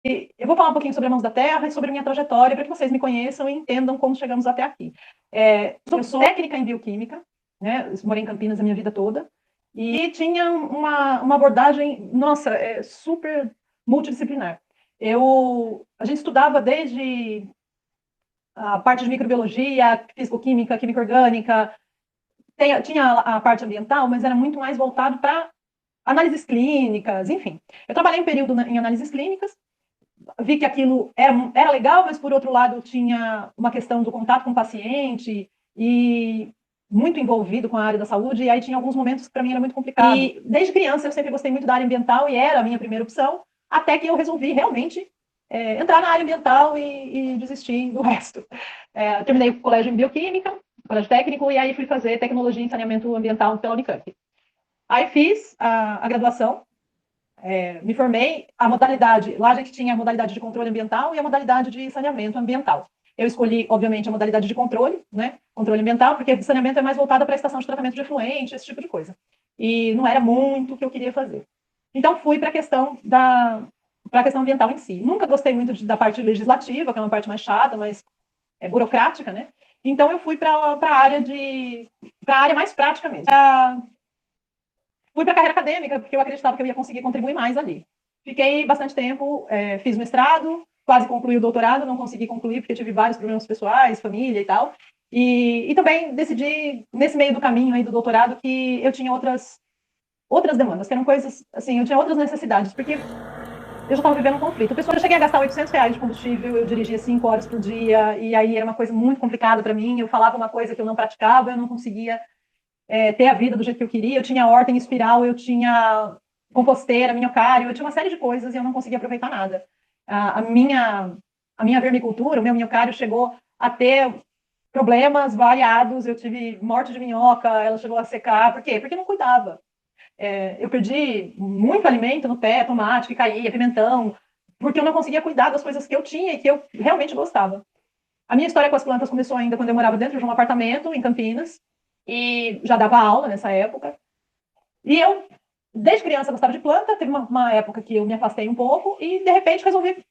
Eu vou falar um pouquinho sobre a Mãos da Terra e sobre a minha trajetória, para que vocês me conheçam e entendam como chegamos até aqui. Eu sou técnica em bioquímica, né? Eu morei em Campinas a minha vida toda, e tinha uma abordagem, nossa, super multidisciplinar. A gente estudava desde a parte de microbiologia, fisicoquímica, química orgânica, tinha a parte ambiental, mas era muito mais voltado para análises clínicas, enfim. Eu trabalhei um período em análises clínicas, vi que aquilo era legal, mas por outro lado tinha uma questão do contato com o paciente e muito envolvido com a área da saúde, e aí tinha alguns momentos que para mim era muito complicado. E desde criança eu sempre gostei muito da área ambiental e era a minha primeira opção, até que eu resolvi realmente entrar na área ambiental e desistir do resto. Terminei o colégio em bioquímica, colégio técnico, e aí fui fazer tecnologia em saneamento ambiental pela Unicamp. Aí fiz a graduação, me formei, a modalidade, lá a gente tinha a modalidade de controle ambiental e a modalidade de saneamento ambiental. Eu escolhi, obviamente, a modalidade de controle, né? Controle ambiental, porque saneamento é mais voltado para a estação de tratamento de efluente, esse tipo de coisa. E não era muito o que eu queria fazer. Então, fui para a questão ambiental em si. Nunca gostei muito da parte legislativa, que é uma parte mais chata, mas burocrática, né? Então, eu fui para a área mais prática mesmo. Fui para a carreira acadêmica, porque eu acreditava que eu ia conseguir contribuir mais ali. Fiquei bastante tempo, fiz mestrado, quase concluí o doutorado, não consegui concluir porque tive vários problemas pessoais, família e tal. E também decidi, nesse meio do caminho aí do doutorado, que eu tinha outras demandas, que eram coisas, assim, eu tinha outras necessidades, porque eu já estava vivendo um conflito. Eu cheguei a gastar R$ 800 de combustível, eu dirigia 5 horas por dia, e aí era uma coisa muito complicada para mim. Eu falava uma coisa que eu não praticava, eu não conseguia ter a vida do jeito que eu queria. Eu tinha horta em espiral, eu tinha composteira, minhocário, eu tinha uma série de coisas e eu não conseguia aproveitar nada. A minha vermicultura, o meu minhocário chegou a ter problemas variados, eu tive morte de minhoca, ela chegou a secar. Por quê? Porque eu não cuidava. Eu perdi muito alimento no pé, tomate que caía, pimentão, porque eu não conseguia cuidar das coisas que eu tinha e que eu realmente gostava. A minha história com as plantas começou ainda quando eu morava dentro de um apartamento em Campinas e já dava aula nessa época. E eu, desde criança, gostava de planta. Teve uma época que eu me afastei um pouco e, de repente, resolvi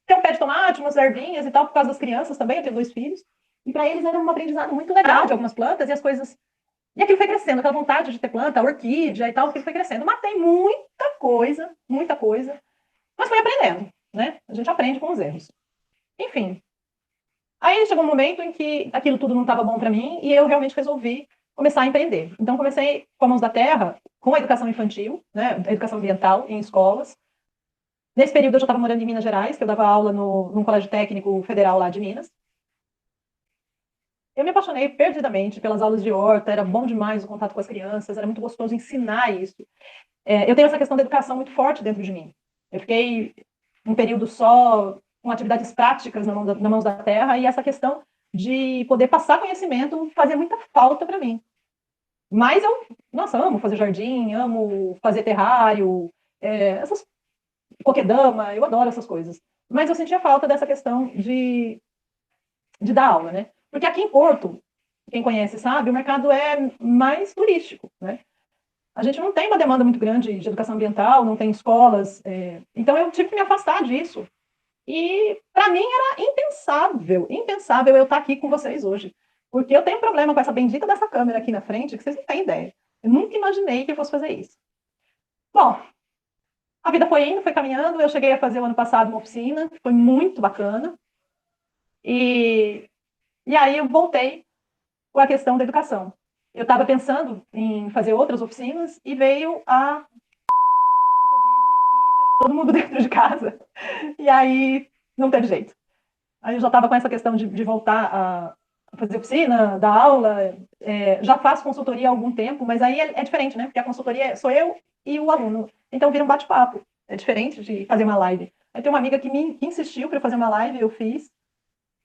ter um pé de tomate, umas ervinhas e tal, por causa das crianças também. Eu tenho 2 filhos. E para eles era um aprendizado muito legal de algumas plantas e as coisas. E aquilo foi crescendo, aquela vontade de ter planta, orquídea e tal, aquilo foi crescendo. Matei muita coisa, mas fui aprendendo, né? A gente aprende com os erros. Enfim, aí chegou um momento em que aquilo tudo não estava bom para mim e eu realmente resolvi começar a empreender. Então, comecei com a Mãos da Terra, com a educação infantil, né, a educação ambiental em escolas. Nesse período, eu já estava morando em Minas Gerais, que eu dava aula num colégio técnico federal lá de Minas. Eu me apaixonei perdidamente pelas aulas de horta, era bom demais o contato com as crianças, era muito gostoso ensinar isso. Eu tenho essa questão da educação muito forte dentro de mim. Eu fiquei um período só com atividades práticas na Mãos da Terra e essa questão de poder passar conhecimento fazia muita falta para mim. Mas nossa, amo fazer jardim, amo fazer terrário, essas coquedama, eu adoro essas coisas. Mas eu sentia falta dessa questão de dar aula, né? Porque aqui em Porto, quem conhece sabe, o mercado é mais turístico, né? A gente não tem uma demanda muito grande de educação ambiental, não tem escolas, então eu tive que me afastar disso. E para mim era impensável eu estar aqui com vocês hoje. Porque eu tenho um problema com essa bendita dessa câmera aqui na frente, que vocês não têm ideia. Eu nunca imaginei que eu fosse fazer isso. Bom, a vida foi indo, foi caminhando. Eu cheguei a fazer o ano passado uma oficina, que foi muito bacana. E, e aí eu voltei com a questão da educação. Eu estava pensando em fazer outras oficinas e veio a Covid e fechou todo mundo dentro de casa. E aí não teve jeito. Aí eu já estava com essa questão de voltar a fazer oficina, dar aula, já faço consultoria há algum tempo, mas aí é diferente, né? Porque a consultoria sou eu e o aluno. Então vira um bate-papo. É diferente de fazer uma live. Aí tem uma amiga que insistiu para eu fazer uma live, eu fiz,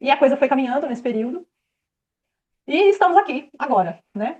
e a coisa foi caminhando nesse período. E estamos aqui agora, né?